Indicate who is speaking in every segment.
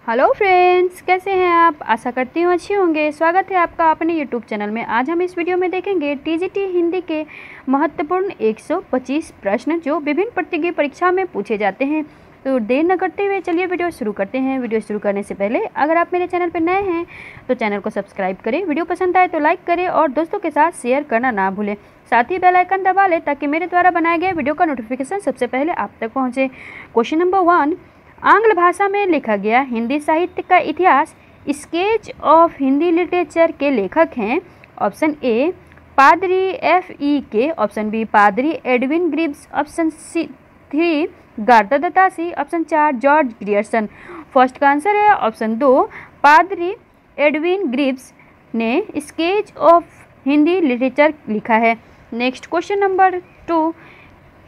Speaker 1: Hello friends, कैसे हैं आप। आशा करती हूँ अच्छे होंगे। स्वागत है आपका अपने यूट्यूब चैनल में। आज हम इस वीडियो में देखेंगे टीजीटी हिंदी के महत्वपूर्ण 125 प्रश्न जो विभिन्न प्रतियोगी परीक्षा में पूछे जाते हैं। तो देर न करते हुए चलिए वीडियो शुरू करते हैं। वीडियो शुरू करने से पहले अगर आप मेरे चैनल पर नए हैं तो चैनल को सब्सक्राइब करें, वीडियो पसंद आए तो लाइक करें और दोस्तों के साथ शेयर करना ना भूलें। साथ ही बेल आइकन दबा लें ताकि मेरे द्वारा बनाए गए वीडियो का नोटिफिकेशन सबसे पहले आप तक पहुँचे। क्वेश्चन नंबर 1, आंग्ल भाषा में लिखा गया हिंदी साहित्य का इतिहास स्केच ऑफ हिंदी लिटरेचर के लेखक हैं। ऑप्शन ए पादरी F.E.K, ऑप्शन बी पादरी एडविन ग्रिव्स, ऑप्शन सी 3 गार्दा दत्तासी, ऑप्शन 4 जॉर्ज ग्रियर्सन। फर्स्ट का आंसर है ऑप्शन 2 पादरी एडविन ग्रिव्स ने स्केच ऑफ हिंदी लिटरेचर लिखा है। Next question number 2,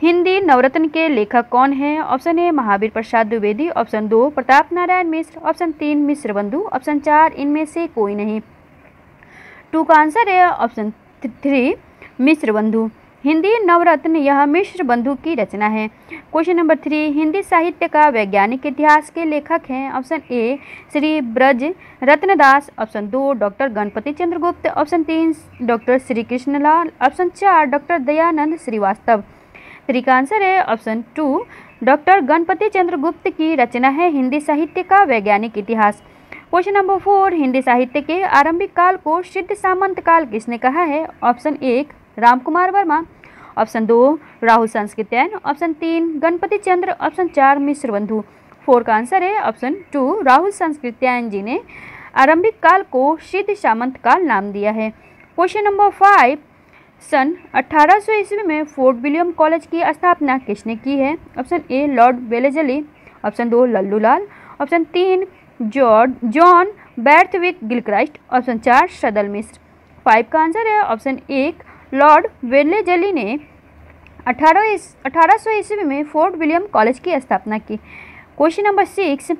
Speaker 1: Hindi Navratna के लेखक कौन हैं। Option A Mahavir Prasad Dwivedi, option 2 Pratap Narayan Mishra, option 3 Mishra Bandhu, option 4 इनमें से कोई नहीं। 2 का आंसर है ऑप्शन 3 मिश्र बंधु। हिंदी नवरत्न यह मिश्र बंधु की रचना है। क्वेश्चन नंबर 3, हिंदी साहित्य का वैज्ञानिक इतिहास के लेखक हैं। Option A Shri Braj Ratnadas, option 2 doctor Ganpati Chandra Gupta, option 3 doctor Shri Krishnalal, option 4 doctor Dayanand Srivastava. 3 का आंसर है ऑप्शन 2 डॉक्टर गणपति चंद्र गुप्त की रचना है हिंदी साहित्य का वैज्ञानिक इतिहास। क्वेश्चन नंबर 4, हिंदी साहित्य के आरंभिक काल को सिद्ध सामंत काल किसने कहा है। Option 1 Ramkumar Varma, option 2 Rahul Sankrityayan, option 3 Ganpati Chandra, option 4 Mishra Bandhu. 4 का आंसर है ऑप्शन 2 राहुल सांस्कृत्यायन जी ने आरंभिक काल को सिद्ध सामंत काल नाम दिया है। क्वेश्चन नंबर 5, सन 1800 ईस्वी में फोर्ट विलियम कॉलेज की स्थापना किसने की है। Option A Lord Wellesley, option 2 Lallu Lal, option 3 John Borthwick Gilchrist, option 4 Sadal Mishra. 5 का आंसर है ऑप्शन 1 लॉर्ड वेलेजली ने 1800 ईस्वी में फोर्ट विलियम कॉलेज की स्थापना की। क्वेश्चन नंबर 6,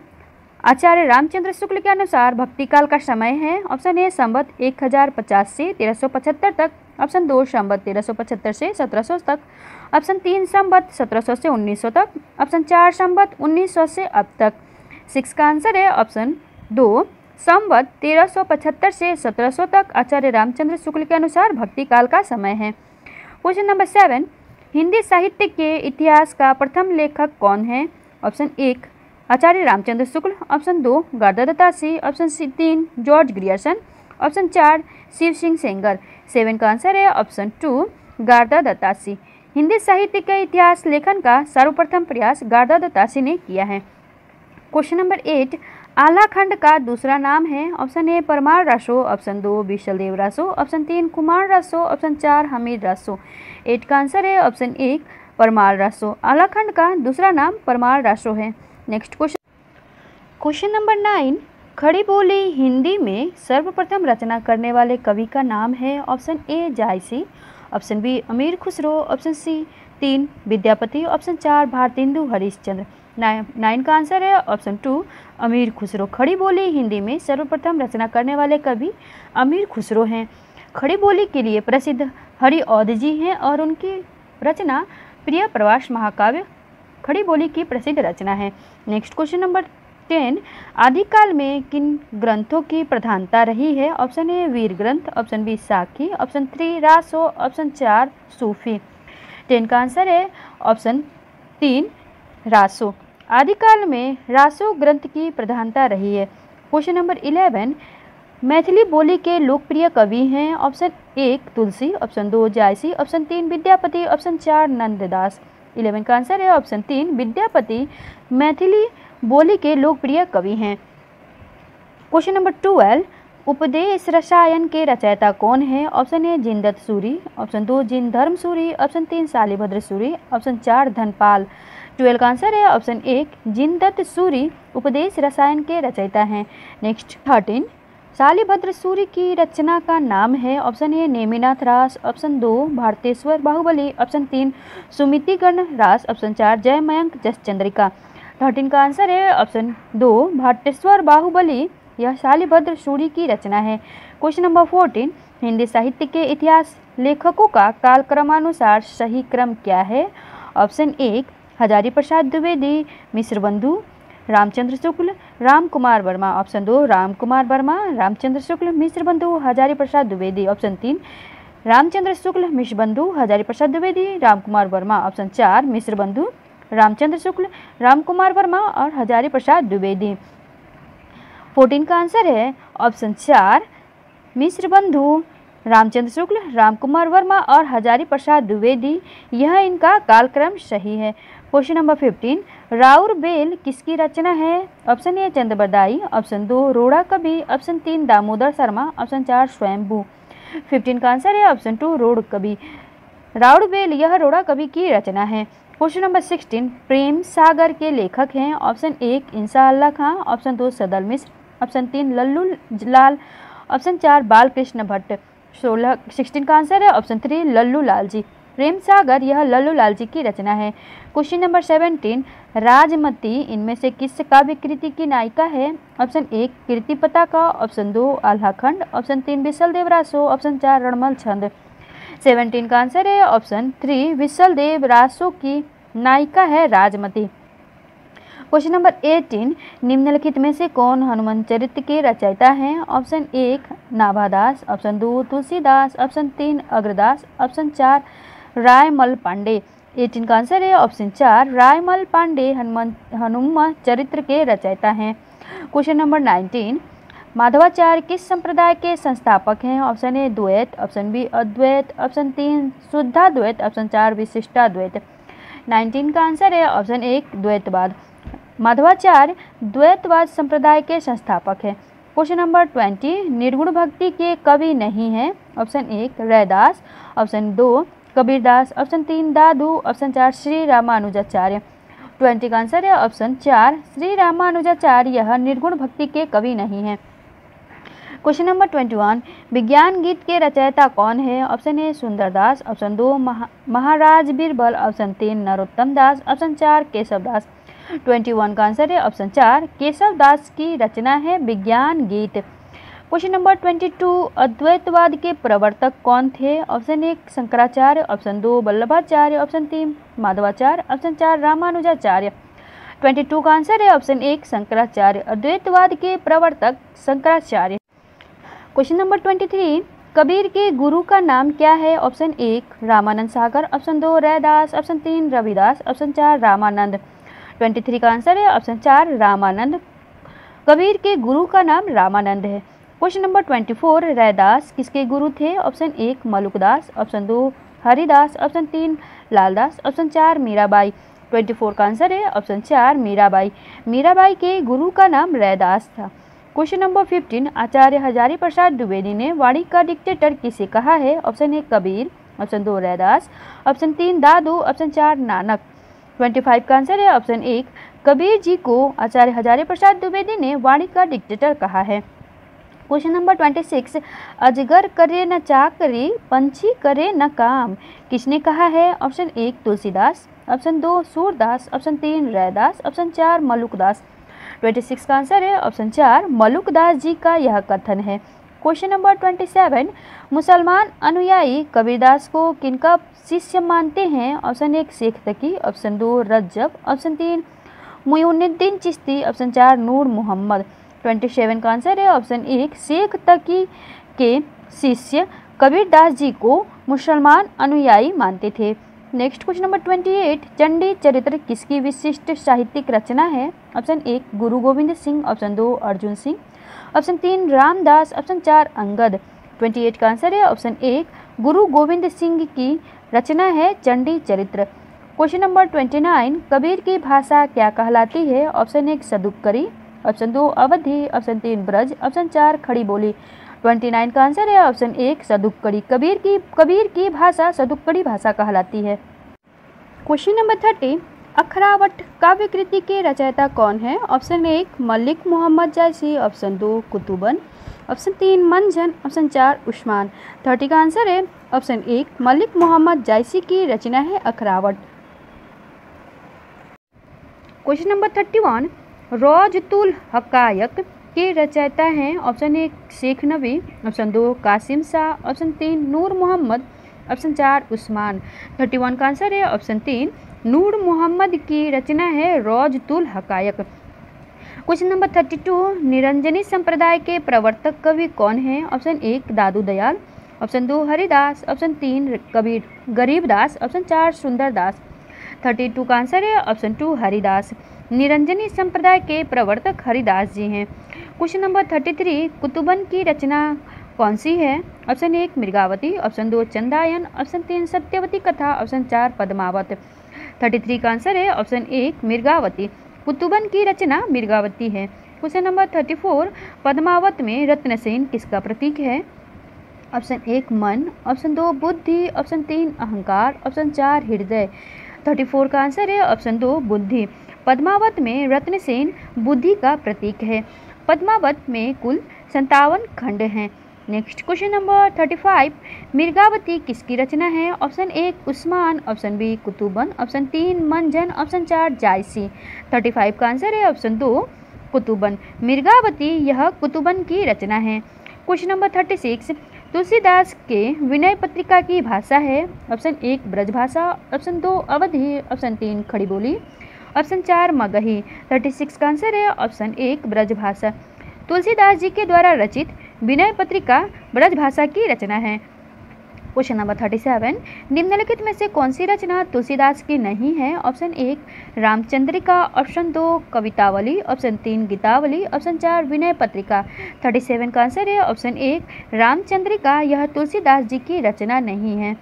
Speaker 1: आचार्य रामचंद्र शुक्ल के अनुसार भक्ति काल का समय है। ऑप्शन ए संवत 1050 से 1375 तक, ऑप्शन 2 संवत 1375 से 1700 तक, ऑप्शन 3 संवत 1700 से 1900 तक, ऑप्शन 4 संवत 1900 से अब तक। 6 का आंसर है ऑप्शन 2 संवत 1375 से 1700 तक आचार्य रामचंद्र शुक्ल के अनुसार भक्ति काल का समय है। क्वेश्चन नंबर 7, हिंदी साहित्य के इतिहास का प्रथम लेखक कौन है। ऑप्शन 1 आचार्य रामचंद्र शुक्ल, ऑप्शन 2 गार्दा दत्तासी, option 3 George Grierson, option 4 Shiv Singh Sengar. 7 का आंसर है ऑप्शन 2 गार्दा दत्तासी। हिंदी साहित्य के इतिहास लेखन का सर्वप्रथम प्रयास गार्दा दत्तासी ने किया है। क्वेश्चन नंबर 8, आला खंड का दूसरा नाम है। Option A Parmar Raso, option 2 Visaldev Raso, option 3 Kumar Raso, option 4 Hamid Raso. 8 का आंसर है ऑप्शन 1 परमार रासो। आला खंड का दूसरा नाम परमार रासो है। नेक्स्ट क्वेश्चन नंबर 9, खड़ी बोली हिंदी में सर्वप्रथम रचना करने वाले कवि का नाम है। Option A Jayasi, option B Amir Khusro, option C 3 Vidyapati, option 4 Bharatendu Harishchandra. 9 का आंसर है ऑप्शन 2 अमीर खुसरो। खड़ी बोली हिंदी में सर्वप्रथम रचना करने वाले कवि अमीर खुसरो हैं। खड़ी बोली के लिए प्रसिद्ध हरिऔध जी हैं और उनकी रचना प्रिय प्रवास महाकाव्य खड़ी बोली की प्रसिद्ध रचना है। नेक्स्ट क्वेश्चन नंबर 10, आदिकाल में किन ग्रंथों की प्रधानता रही है। ऑप्शन ए वीर ग्रंथ, ऑप्शन बी साखी, ऑप्शन 3 रासो, ऑप्शन 4 सूफी। 10 का आंसर है ऑप्शन 3 रासो। आदिकाल में रासो ग्रंथ की प्रधानता रही है। क्वेश्चन नंबर 11, मैथिली बोली के लोकप्रिय कवि हैं। ऑप्शन 1 तुलसी, ऑप्शन 2 जायसी, ऑप्शन 3 विद्यापति, ऑप्शन 4 नंददास। 11 का आंसर है ऑप्शन 3 विद्यापति मैथिली बोली के लोकप्रिय कवि हैं। क्वेश्चन नंबर 12, उपदेश रसायन के रचयिता कौन है। ऑप्शन ए जिनदत्त सूरी, ऑप्शन 2 जिन धर्म सूरी, ऑप्शन 3 शालिभद्र सूरी, ऑप्शन 4 धनपाल। 12 का आंसर है ऑप्शन 1 जिनदत्त सूरी उपदेश रसायन के रचयिता हैं। नेक्स्ट 13, शालिभद्र सूरी की रचना का नाम है। ऑप्शन ए नेमिनाथ रास, ऑप्शन 2 भारतेश्वर बाहुबली, ऑप्शन 3 सुमितिगण रास, ऑप्शन 4 जय मयंक जस चंद्रिका। 13 का आंसर है ऑप्शन 2 भारतेश्वर बाहुबली यह शालिभद्र सूरी की रचना है। क्वेश्चन नंबर 14, हिंदी साहित्य के इतिहास लेखकों का कालक्रमानुसार सही क्रम क्या है। ऑप्शन 1 हजारी प्रसाद द्विवेदी मिश्र बंधु, रामचंद्र शुक्ल, राम कुमार वर्मा। ऑप्शन 2 राम कुमार वर्मा, रामचंद्र शुक्ल, मिश्र बंधु, हजारी प्रसाद द्विवेदी। ऑप्शन 3 रामचंद्र शुक्ल, मिश्र बंधु, हजारी प्रसाद द्विवेदी, राम कुमार वर्मा। ऑप्शन 4 मिश्र बंधु, रामचंद्र शुक्ल, राम कुमार वर्मा और हजारी प्रसाद द्विवेदी। 14 का आंसर है ऑप्शन 4 मिश्र बंधु, रामचंद्र शुक्ल, राम कुमार वर्मा और हजारी प्रसाद द्विवेदी। यह इनका कालक्रम सही है। क्वेश्चन नंबर 15 राउर बेल किसकी रचना है? ऑप्शन ए चंद्रबरदाई, ऑप्शन 2 रोड़ा कवि, ऑप्शन 3 दामोदर शर्मा, ऑप्शन 4 स्वयंभू। 15 का आंसर है ऑप्शन 2 रोड़ कवि। राउर बेल यह रोड़ा कवि की रचना है। क्वेश्चन नंबर 16 प्रेम सागर के लेखक हैं। ऑप्शन 1 इंसा अल्लाह खां, ऑप्शन 2 सदल मिश्र, ऑप्शन 3 लल्लू लाल, ऑप्शन 4 बालकृष्ण भट्ट। 16 का आंसर है ऑप्शन 3 लल्लू लाल जी। प्रेम सागर यह लल्लू लाल जी की रचना है। क्वेश्चन नंबर 17 राजमती इनमें से किस काव्य कृति की नायिका है? ऑप्शन 1 कीर्ति पताका, ऑप्शन 2 आल्हाखंड, ऑप्शन 3 विसल देव रासो, ऑप्शन 4 रणमल छंद। 17 का आंसर है ऑप्शन 3 विसल देव रासो की नायिका है राजमती। क्वेश्चन नंबर 18 निम्नलिखित में से कौन हनुमान चरित्र के रचयिता हैं? Option 1 Nabhadas, option 2 Tulsidas, option 3 Agradas, option 4 Raimal Pandey. 18 का आंसर है ऑप्शन 4 रायमल पांडे हनुमान चरित्र के रचयिता हैं। क्वेश्चन नंबर 19 माधवाचार्य किस संप्रदाय के संस्थापक हैं? ऑप्शन ए द्वैत, ऑप्शन बी अद्वैत, ऑप्शन 3 शुद्धाद्वैत, ऑप्शन 4 विशिष्टाद्वैत। 19 का आंसर है ऑप्शन 1 द्वैतवाद। माधवाचार्य द्वैतवाद संप्रदाय के संस्थापक हैं। क्वेश्चन नंबर 20 निर्गुण भक्ति के कवि नहीं हैं। Option 1 Raidas, option 2 Kabirdas, option 3 दादू, ऑप्शन 4 श्री रामानुजाचार्य। 20 का आंसर है ऑप्शन 4 श्री रामानुजाचार्य यह निर्गुण भक्ति के कवि नहीं हैं। क्वेश्चन नंबर 21 विज्ञान गीत के रचयिता कौन है? Option A Sundardas, option 2 Maharaj Birbal, option 3 Narottam Das, option 4 Keshav Das. 21 का आंसर है ऑप्शन 4 केशव दास की रचना है विज्ञान गीत। क्वेश्चन नंबर 22 अद्वैतवाद के प्रवर्तक कौन थे? Option 1 Shankaracharya, option 2 Vallabhacharya, option 3 Madhvacharya, option 4 Ramanujacharya. 22 का आंसर है ऑप्शन 1 शंकराचार्य। अद्वैतवाद के प्रवर्तक शंकराचार्य। क्वेश्चन नंबर 23 कबीर के गुरु का नाम क्या है? Option 1 Ramanand Sagar, option 2 Raidas, option 3 Ravidas, option 4 Ramanand. 23 का आंसर है ऑप्शन 4 रामानंद। कबीर के गुरु का नाम रामानंद है। क्वेश्चन नंबर 24 रैदास किसके गुरु थे? Option 1 Malukdas, option 2 Haridas, option 3 Laldas, option 4 Mirabai. 24 का आंसर है ऑप्शन 4 मीराबाई। मीराबाई के गुरु का नाम रैदास था। क्वेश्चन नंबर 15 आचार्य हजारी प्रसाद द्विवेदी ने वाणी का डिक्टेटर किसे कहा है? Option 1 Kabir, option 2 Raidas, option 3 दादू, ऑप्शन 4 नानक। 25 का आंसर है ऑप्शन 1 कबीर जी को आचार्य हजारी प्रसाद द्विवेदी ने वाणी का डिक्टेटर कहा है। क्वेश्चन नंबर 26 अजगर करे न चाकरी पंछी करे न काम किसने कहा है? Option 1 Tulsidas, option 2 Surdas, option 3 Raidas, option 4 Malukdas. 26 का आंसर है ऑप्शन 4 मलुकदास जी का यह कथन है। क्वेश्चन नंबर 27 मुसलमान अनुयायी कबीरदास को किनका शिष्य मानते हैं? Option 1 Sheikh Taqi, option 2 Rajjab, option 3 Muinuddin Chishti, option 4 Noor Mohammad. 27 का आंसर है ऑप्शन 1 शेख तकी के शिष्य कबीरदास जी को मुसलमान अनुयायी मानते थे। नेक्स्ट क्वेश्चन नंबर 28 चंडी चरित्र किसकी विशिष्ट साहित्यिक रचना है? ऑप्शन 1 गुरु Govind Singh, option 2 Arjun Singh, option 3 Ramdas, option 4 Angad. 28 का आंसर है ऑप्शन 1 गुरु गोविंद सिंह की रचना है चंडी चरित्र। क्वेश्चन नंबर 29 कबीर की भाषा क्या कहलाती है? ऑप्शन 1 सदुक्करी, ऑप्शन 2 अवधी, ऑप्शन 3 ब्रज, ऑप्शन 4 खड़ी बोली। 29 का आंसर है ऑप्शन 1 सदुक्कड़ी। कबीर की भाषा सदुक्कड़ी भाषा कहलाती है। क्वेश्चन नंबर 30 अखरावट काव्य कृति के रचयिता कौन है? ऑप्शन 1 मलिक मोहम्मद जायसी, option 2 Kutuban, option 3 मंझन, option 4 Usman. 30 का आंसर है ऑप्शन 1 मलिक मोहम्मद जायसी की रचना है अखरावट। क्वेश्चन नंबर 31 रौजतुल हकायक के रचयिता हैं? ऑप्शन 1 शेख नबी, ऑप्शन 2 कासिम शाह, ऑप्शन 3 नूर मोहम्मद, ऑप्शन 4 उस्मान। 31 का आंसर है ऑप्शन 3 नूर मोहम्मद की रचना है रौजतुल हकायक। क्वेश्चन नंबर 32, निरंजनी संप्रदाय के प्रवर्तक कवि कौन हैं? Option 1 Dadu Dayal, option 2 Haridas, option 3 Kabir Garibdas, option 4 Sundardas. 32 का आंसर है ऑप्शन 2 हरिदास। निरंजनी संप्रदाय के प्रवर्तक हरिदास जी हैं। क्वेश्चन नंबर 33, कुतुबन की रचना कौन सी है? Option 1 Mrigavati, option 2 Chandayan, option 3 Satyavati कथा, ऑप्शन 4 पद्मावत। 33 का आंसर है ऑप्शन 1 मृगावती। कुतुबन की रचना मृगावती है। क्वेश्चन नंबर 34, पद्मावत में रत्नसेन किसका प्रतीक है? ऑप्शन 1 मन, ऑप्शन 2 बुद्धि, ऑप्शन 3 अहंकार, ऑप्शन 4 हृदय। 34 का आंसर है ऑप्शन 2 बुद्धि। पद्मावत में रत्नसेन बुद्धि का प्रतीक है। पद्मावत में कुल 57 खंड हैं। नेक्स्ट क्वेश्चन नंबर 35, मृगावती किसकी रचना है? Option 1 Usman, option B Kutuban, option 3 मंजन, ऑप्शन 4 जायसी। 35 का आंसर है ऑप्शन 2 कुतुबन। मृगावती यह कुतुबन की रचना है। क्वेश्चन नंबर 36, तुलसीदास के विनय पत्रिका की भाषा है? ऑप्शन 1 ब्रजभाषा, ऑप्शन 2 अवधी, ऑप्शन 3 खड़ी बोली, ऑप्शन 4 मगही। 36 का आंसर है ऑप्शन 1 ब्रजभाषा। तुलसीदास जी के द्वारा रचित विनय पत्रिका ब्रजभाषा की रचना है। क्वेश्चन नंबर 37, निम्नलिखित में से कौन सी रचना तुलसीदास की नहीं है? Option 1 Ramchandrika, option 2 Kavitavali, option 3 Gitavali, option 4 Vinay Patrika. 37 का आंसर है ऑप्शन 1 रामचंद्रिका, यह तुलसीदास जी की रचना नहीं है।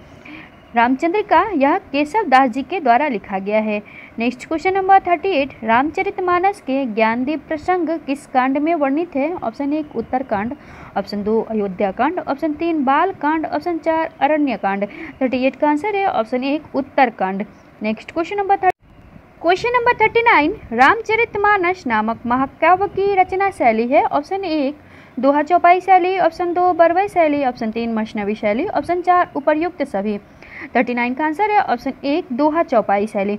Speaker 1: रामचंद्रिका यह केशव दास जी के द्वारा लिखा गया है। नेक्स्ट क्वेश्चन नंबर 38, रामचरितमानस के ज्ञानदीप प्रसंग किस कांड में वर्णित है? ऑप्शन 1 उत्तरकांड, ऑप्शन 2 अयोध्या कांड, ऑप्शन 3 बाल कांड, ऑप्शन 4 अरण्य कांड। 38 का आंसर है option 1 Uttarakand. Next question number 39, Ramcharitmanas नामक महाकाव्य की रचना शैली है? ऑप्शन 1 दोहा चौपाई शैली, ऑप्शन 2 बरवई शैली, ऑप्शन 3 मसनवी शैली, ऑप्शन 4 उपर्युक्त सभी। 39 का आंसर है ऑप्शन 1 दोहा चौपाई शैली।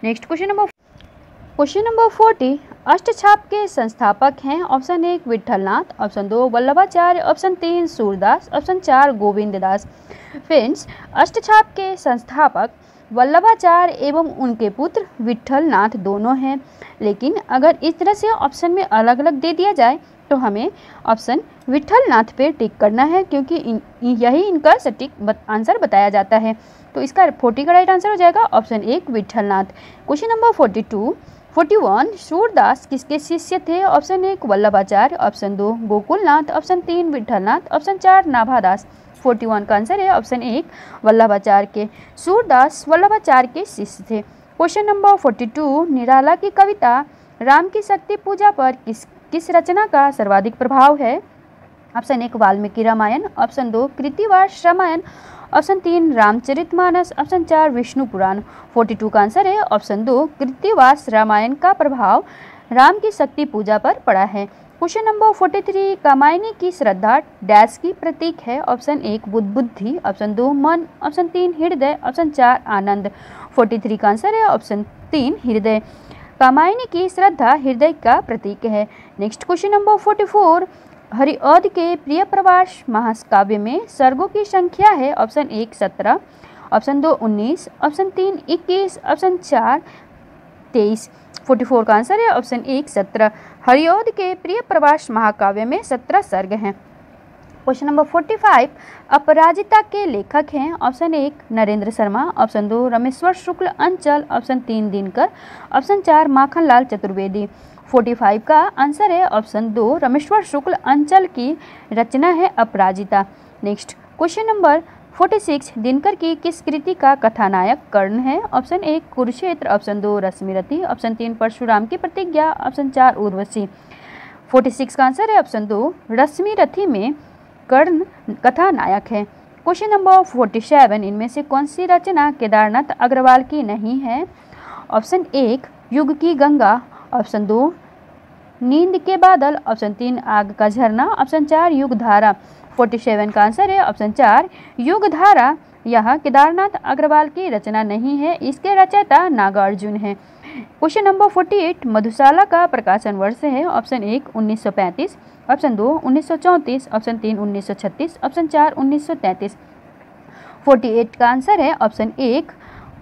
Speaker 1: नेक्स्ट क्वेश्चन नंबर 40, अष्टछाप के संस्थापक हैं? Option 1 Vitthalnath, option 2 Vallabhacharya, option 3 Surdas, option 4 Govinddas. Friends, Ashtachhap के संस्थापक वल्लभाचार्य एवं उनके पुत्र विठलनाथ दोनों हैं, लेकिन अगर इस तरह से ऑप्शन में अलग अलग दे दिया जाए तो हमें ऑप्शन विठलनाथ पे टिक करना है, क्योंकि यही इनका सटीक आंसर बताया जाता है। तो इसका 40 का राइट आंसर हो जाएगा option 1 Vitthalnath. Question number 41, Surdas किसके शिष्य थे? Option 1 Vallabhacharya, option 2 Gokulnath, option 3 Vitthalnath, option 4 Nabhadas. 41 का आंसर है ऑप्शन 1 वल्लभाचार्य के। सूरदास वल्लभाचार्य के शिष्य थे। क्वेश्चन नंबर 42, निराला की कविता राम की शक्ति पूजा पर किस रचना का सर्वाधिक प्रभाव है? Option 1 Valmiki Ramayan, option 2 Krittivas Ramayan, option 3 Ramcharitmanas, option 4 Vishnu Puran. 42 का आंसर है ऑप्शन 2 कृतिवास रामायण का प्रभाव राम की शक्ति पूजा पर पड़ा है। क्वेश्चन नंबर 43, कामायनी की श्रद्धा डैश की प्रतीक है? ऑप्शन 1 बुद्धि, ऑप्शन 2 मन, ऑप्शन 3 हृदय, ऑप्शन 4 आनंद। 43 का आंसर है ऑप्शन 3 हृदय। कामायनी की श्रद्धा हृदय का प्रतीक है। नेक्स्ट क्वेश्चन नंबर 44, हरिऔध के प्रिय प्रवास महाकाव्य में सर्गों की संख्या है? Option 1 17, option 2 19, option 3 21, option 4 23। 44 का आंसर है ऑप्शन 1 17। हरिऔध के प्रिय प्रवास महाकाव्य में 17 सर्ग हैं। क्वेश्चन नंबर 45, अपराजिता के लेखक हैं? ऑप्शन 1 नरेंद्र शर्मा, ऑप्शन 2 रमेश्वर शुक्ल अंचल, ऑप्शन 3 दिनकर, ऑप्शन 4 माखनलाल चतुर्वेदी। 45 का आंसर है ऑप्शन 2 रमेश्वर शुक्ल अंचल की रचना है Aparajita. Next question number 46, Dinkar की किस कृति का कथानायक कर्ण है? Option 1 Kurukshetra, option 2 Rashmirathi, option 3 Parshuram की प्रतिज्ञा, ऑप्शन 4 उर्वशी। 46 का आंसर है ऑप्शन 2 रश्मिरथी में कर्ण कथानायक है। क्वेश्चन नंबर 47, इनमें से कौन सी रचना केदारनाथ अग्रवाल की नहीं है? ऑप्शन 1 युग की गंगा, ऑप्शन 2 नींद के बादल, ऑप्शन 3 आग का झरना, ऑप्शन 4 युगधारा। 47 का आंसर है ऑप्शन 4 युगधारा। यह केदारनाथ अग्रवाल की रचना नहीं है, इसके रचयिता नागार्जुन है। क्वेश्चन नंबर 48, मधुशाला का प्रकाशन वर्ष है? Option 1 1935, option 2 1934, option 3 1936, option 4 1933। 48 का आंसर है ऑप्शन 1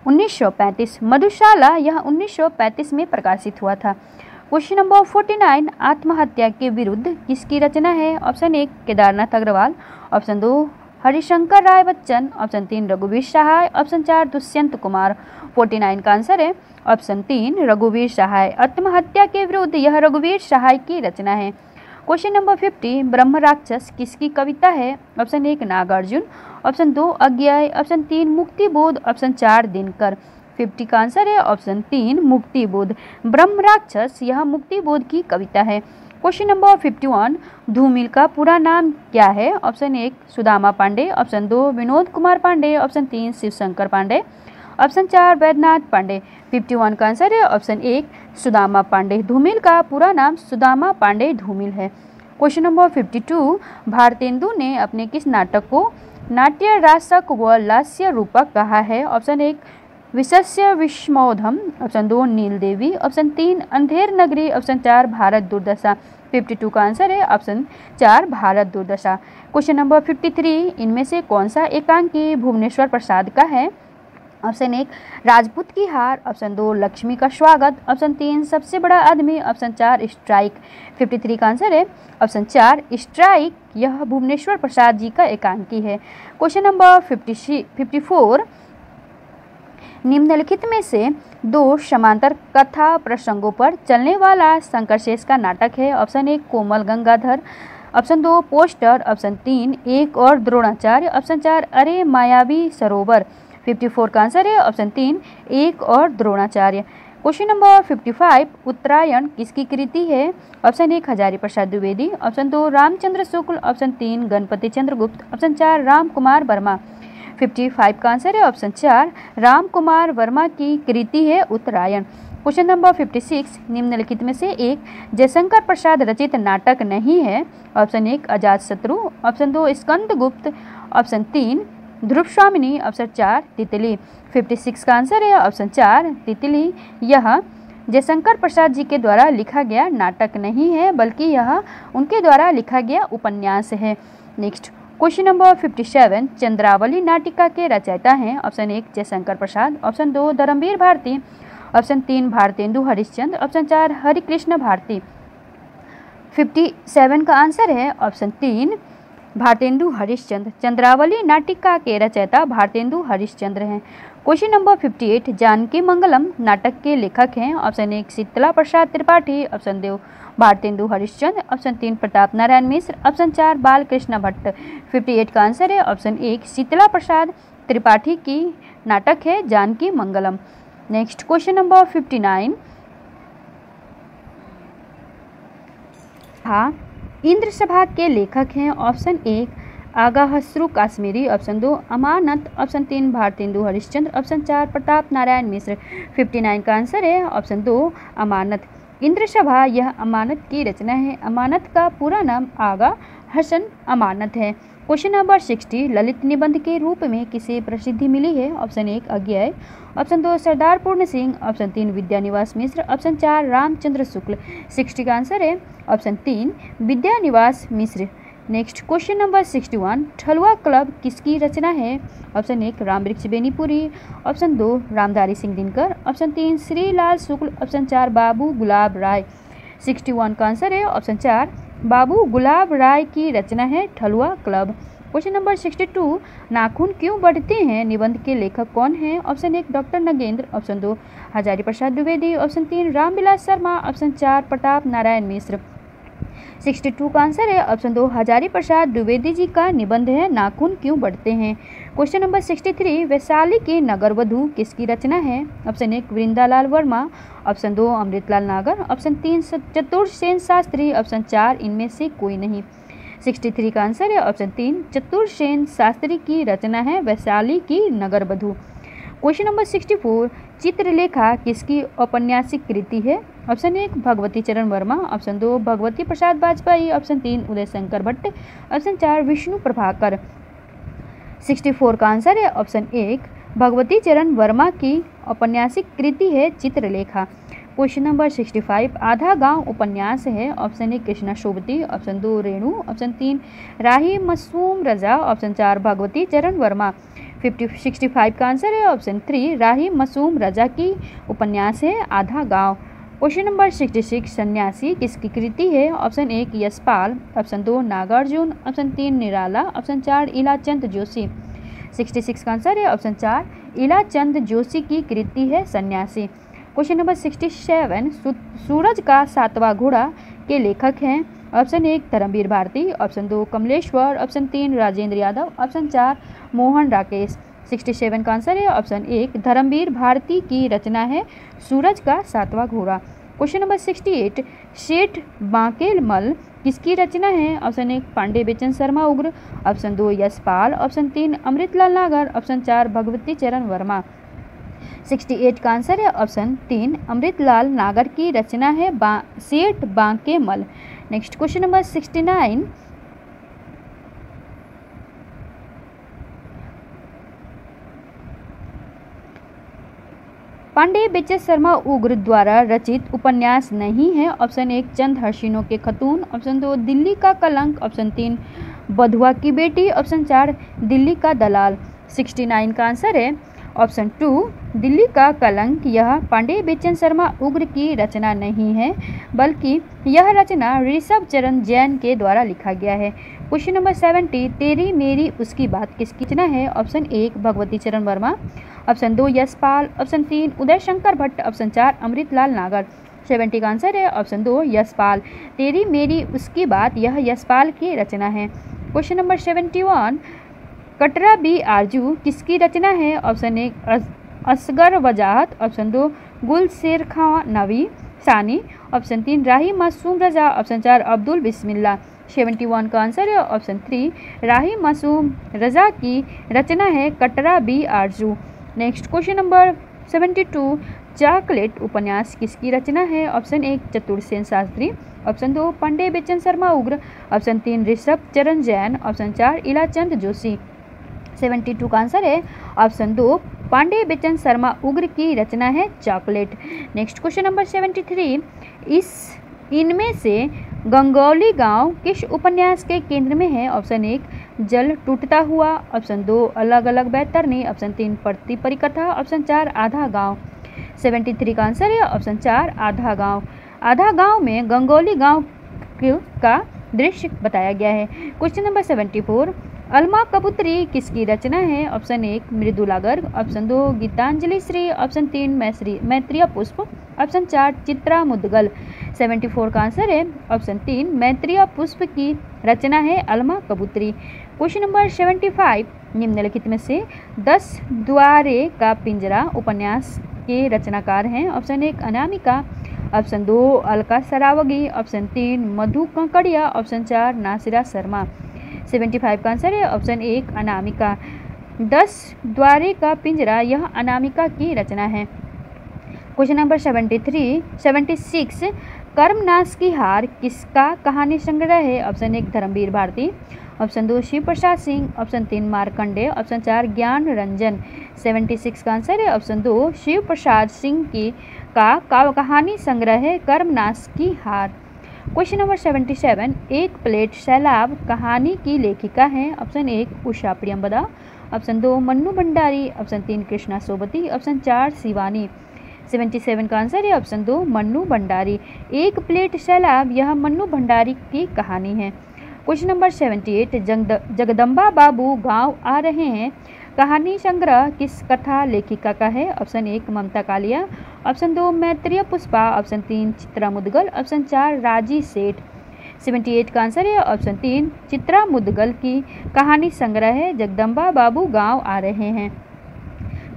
Speaker 1: 1935। मधुशाला यह 1935 में प्रकाशित हुआ था। क्वेश्चन नंबर 49, आत्महत्या के विरुद्ध किसकी रचना है? Option 1 Kedarnath Agarwal, option 2 Harishankar Rai Bachchan, option 3 रघुवीर सहाय, ऑप्शन 4 दुष्यंत कुमार। 49 का आंसर है ऑप्शन 3 रघुवीर सहाय। आत्महत्या के विरुद्ध यह रघुवीर सहाय की रचना है। क्वेश्चन नंबर 50, ब्रह्म राक्षस किसकी कविता है? ऑप्शन 1 नागार्जुन, ऑप्शन 2 अज्ञेय, ऑप्शन 3 मुक्तिबोध, ऑप्शन 4 दिनकर। 50 का आंसर है ऑप्शन 3 मुक्तिबोध। ब्रह्म राक्षस यह मुक्तिबोध की कविता है। क्वेश्चन नंबर 51, धूमिल का पूरा नाम क्या है? Option 1 Sudama Pandey, option 2 Vinod Kumar Pandey, option 3 Shivshankar Pandey, option 4 Vaidyanath Pandey. 51 का आंसर है ऑप्शन 1 सुदामा पांडे। धूमिल का पूरा नाम सुदामा पांडे धूमिल है। क्वेश्चन नंबर 52, भारतेंदु ने अपने किस नाटक को नाट्य रासक व लास्य रूपक कहा है? ऑप्शन 1 विशस्य विस्मोधम, ऑप्शन 2 नील देवी, ऑप्शन 3 अंधेर नगरी, ऑप्शन 4 भारत दुर्दशा। 52 का आंसर है ऑप्शन 4 भारत दुर्दशा। क्वेश्चन नंबर 53, इनमें से कौन सा एकांकी भुवनेश्वर प्रसाद का है? ऑप्शन 1 राजपूत की हार, ऑप्शन 2 लक्ष्मी का स्वागत, ऑप्शन 3 सबसे बड़ा आदमी, ऑप्शन 4 स्ट्राइक। 53 का आंसर है ऑप्शन 4 स्ट्राइक, यह भुवनेश्वर प्रसाद जी का एकांकी है। क्वेश्चन नंबर 54, निम्नलिखित में से 2 समांतर कथा प्रसंगों पर चलने वाला शंकरशेष का नाटक है? ऑप्शन 1 कोमल गंगाधर, ऑप्शन 2 पोस्टर, ऑप्शन 3 एक और द्रोणाचार्य, ऑप्शन 4 अरे मायावी सरोवर। 54 का आंसर है ऑप्शन 3 एक और द्रोणाचार्य। क्वेश्चन नंबर 55, उत्तरायण किसकी कृति है? Option 1 Hazari Prasad Dwivedi, option 2 Ramchandra Shukla, option 3 Ganpati Chandra Gupta, option 4 Ram Kumar Verma. 55 का आंसर है ऑप्शन 4 राम कुमार वर्मा की कृति है उत्तरायण। क्वेश्चन नंबर 56, निम्नलिखित में से एक जयशंकर प्रसाद रचित नाटक नहीं है? Option 1 Ajatashatru, option 2 Skandagupta, option 3 ध्रुव स्वामिनी, ऑप्शन 4 तितली। 56 का आंसर है ऑप्शन 4 तितली। यह जयशंकर प्रसाद जी के द्वारा लिखा गया नाटक नहीं है, बल्कि यह उनके द्वारा लिखा गया उपन्यास है। नेक्स्ट क्वेश्चन नंबर 57, चंद्रावली नाटिका के रचयिता हैं? Option 1 Jaishankar Prasad, option 2 Dharamvir Bharati, option 3 Bharatendu Harishchandra, option 4 Harikrishna Bharati. 57 का आंसर है ऑप्शन 3 भारतेंदु हरिश्चंद्र। चंद्रावली नाटिका के रचयिता भारतेंदु हरिश्चंद्र हैं। क्वेश्चन नंबर 58, जानकी मंगलम नाटक के लेखक हैं? Option 1 Sheetla Prasad Tripathi, option 2 Bharatendu Harishchandra, option 3 Pratap Narayan Mishra, option 4 Balkrishna Bhatt. 58 का आंसर है ऑप्शन 1 शीतला प्रसाद त्रिपाठी की नाटक है जानकी मंगलम। नेक्स्ट क्वेश्चन नंबर 59, हाँ इंद्र सभा के लेखक हैं? ऑप्शन 1 आगाहश्रु काश्मीरी, ऑप्शन 2 अमानत, ऑप्शन 3 भारतेंदु हरिश्चंद्र, ऑप्शन 4 प्रताप नारायण मिश्र। 59 का आंसर है ऑप्शन 2 अमानत। इंद्र सभा यह अमानत की रचना है। अमानत का पूरा नाम आगा हसन अमानत है। क्वेश्चन नंबर 60, ललित निबंध के रूप में किसे प्रसिद्धि मिली है? ऑप्शन 1 अज्ञेय, option 2 Sardar Puran Singh, option 3 Vidyaniwas Mishra, option 4 Ramchandra Shukla. 60 का आंसर है option 3 Vidyaniwas Mishra. Next question number 61, Thalua club किसकी रचना है? Option 1 Rambriksh Benipuri, option 2 Ramdhari Singh Dinkar, option 3 Shrilal Shukla, option 4 Babu Gulab Rai. 61 का आंसर है ऑप्शन 4 बाबू गुलाब राय की रचना है ठलुआ क्लब। क्वेश्चन नंबर 62, नाखून क्यों बढ़ते हैं निबंध के लेखक कौन हैं? Option 1 doctor Nagendra, option 2 Hazari Prasad Dwivedi, option 3 Ramvilas Sharma, option 4 Pratap Narayan Mishra. 62 का आंसर है ऑप्शन 2 हजारी प्रसाद द्विवेदी जी का निबंध है नाखून क्यों बढ़ते हैं। क्वेश्चन नंबर 63, वैशाली की नगरवधु किसकी रचना है? ऑप्शन 1 वृंदालाल वर्मा, ऑप्शन 2 अमृतलाल नागर, ऑप्शन 3 चतुर्सेन शास्त्री, ऑप्शन 4 इनमें से कोई नहीं। 63 का आंसर है ऑप्शन 3 चतुर्सेन शास्त्री की रचना है वैशाली की नगरवधु। क्वेश्चन नंबर 64, चित्रलेखा किसकी औपन्यासिक कृति है? ऑप्शन 1 भगवती चरण वर्मा, ऑप्शन 2 भगवती प्रसाद वाजपेयी, ऑप्शन 3 उदय शंकर भट्ट, ऑप्शन 4 विष्णु प्रभाकर। 64 का आंसर है ऑप्शन 1 भगवती चरण वर्मा की औपन्यासिक कृति है चित्रलेखा। क्वेश्चन नंबर 65, आधा गांव उपन्यास है? Option 1 Krishna Sobti, option 2 Renu, option 3 Rahi Masoom Raza, option 4 Bhagwati Charan Verma. 65 का आंसर है ऑप्शन 3 राही मसूम रजा की उपन्यास है आधा गांव। क्वेश्चन नंबर 66 सन्यासी किसकी कृति है? Option 1 Yashpal, option 2 Nagarjun, option 3 Nirala, option 4 Ilachand Joshi. 66 का आंसर है ऑप्शन 4 इलाचंद जोशी की कृति है सन्यासी। क्वेश्चन नंबर 67 सूरज का सातवां घोड़ा के लेखक हैं? Option 1 Dharamvir Bharati, option 2 Kamleshwar, option 3 Rajendra Yadav, option 4 Mohan Rakesh. 67 का आंसर है ऑप्शन 1 धर्मवीर भारती की रचना है सूरज का सातवां घोड़ा। क्वेश्चन नंबर 68 सेठ बांकेलमल किसकी रचना है? ऑप्शन 1 पांडे बेचन शर्मा उग्र, ऑप्शन 2 यशपाल, ऑप्शन 3 अमृतलाल नागर, ऑप्शन 4 भगवती चरण वर्मा। 68 का आंसर है ऑप्शन 3 अमृतलाल नागर की रचना है सेठ बांकेमल। नेक्स्ट क्वेश्चन नंबर 69 पांडे बेचन शर्मा उग्र द्वारा रचित उपन्यास नहीं है? ऑप्शन 1 चंद हसीनों के खतून, ऑप्शन 2 दिल्ली का कलंक, ऑप्शन 3 बधुआ की बेटी, ऑप्शन 4 दिल्ली का दलाल। 69 का आंसर है ऑप्शन 2 दिल्ली का कलंक। यह पांडे बेचन शर्मा उग्र की रचना नहीं है, बल्कि यह रचना ऋषभ चरण जैन के द्वारा लिखा गया है। क्वेश्चन नंबर 70 तेरी मेरी उसकी बात किसकी रचना है? Option 1 Bhagwati Charan Verma, option 2 Yashpal, option 3 Uday Shankar Bhatt, option 4 Amritlal नागर। 70 का आंसर है ऑप्शन 2 यशपाल। तेरी मेरी उसकी बात यह यशपाल की रचना है। क्वेश्चन नंबर 71 कटरा बी आरजू किसकी रचना है? ऑप्शन 1 असगर वजाहत, ऑप्शन 2 गुलशेर खां नवी सानी, ऑप्शन 3 राही मासूम रजा, ऑप्शन 4 अब्दुल बिस्मिल्ला। 71 का आंसर है ऑप्शन 3 राही मासूम रजा की रचना है कटरा बी आरजू। नेक्स्ट क्वेश्चन नंबर 72 चॉकलेट उपन्यास किसकी रचना है? ऑप्शन 1 चतुर्सेन शास्त्री, ऑप्शन 2 पांडे बेचन शर्मा उग्र, ऑप्शन 3 ऋषभ चरण जैन, ऑप्शन 4 इलाचंद जोशी। 72 का आंसर है ऑप्शन 2 पांडे बेचन शर्मा उग्र की रचना है चॉकलेट। नेक्स्ट क्वेश्चन नंबर 73 इनमें से गंगौली गांव किस उपन्यास के केंद्र में है? ऑप्शन 1 जल टूटता हुआ, ऑप्शन 2 अलग अलग बैतरनी, ऑप्शन 3 पड़ती परिकथा, ऑप्शन 4 आधा गांव। 73 का आंसर है ऑप्शन 4 आधा गांव। आधा गांव में गंगौली गांव का दृश्य बताया गया है। क्वेश्चन नंबर 74 अलमा कबूतरी किसकी रचना है? Option 1 Mridula Garg, option 2 Geetanjali Shree, option 3 Maitreyi Pushpa, option 4 Chitra Mudgal. 74 का आंसर है ऑप्शन 3 मैत्रिया पुष्प की रचना है अलमा कबूतरी। क्वेश्चन नंबर 75 निम्नलिखित में से 10 द्वारे का पिंजरा उपन्यास के रचनाकार हैं? Option 1 Anamika, option 2 Alka Saraogi, option 3 मधु कंकड़िया, ऑप्शन 4 नासिरा शर्मा। 75 का आंसर है ऑप्शन 1 अनामिका। 10 द्वारे का पिंजरा यह अनामिका की रचना है। क्वेश्चन नंबर 76 कर्मनाश की हार किसका कहानी संग्रह है? Option 1 Dharamvir Bharati, option 2 Shiv Prasad Singh, option 3 Markande, option 4 ज्ञान रंजन। 76 का आंसर है ऑप्शन 2 शिव प्रसाद सिंह की का कहानी संग्रह है कर्मनाश की हार। क्वेश्चन नंबर 77 एक प्लेट सैलाब कहानी की लेखिका हैं? Option 1 Usha Priyamvada, option 2 Mannu Bhandari, option 3 Krishna Sobti, option 4 Shivani. 77 का आंसर है ऑप्शन 2 मन्नू भंडारी। एक प्लेट सैलाब यह मन्नू भंडारी की कहानी है। क्वेश्चन नंबर 78 जगदम्बा बाबू गांव आ रहे हैं कहानी संग्रह किस कथा लेखिका का है? Option 1 Mamta Kalia, option 2 Maitreyi Pushpa, option 3 Chitra Mudgal, option 4 Raji सेठ। 78 का आंसर है ऑप्शन 3 चित्रा मुदगल की कहानी संग्रह है जगदम्बा बाबू गांव आ रहे हैं।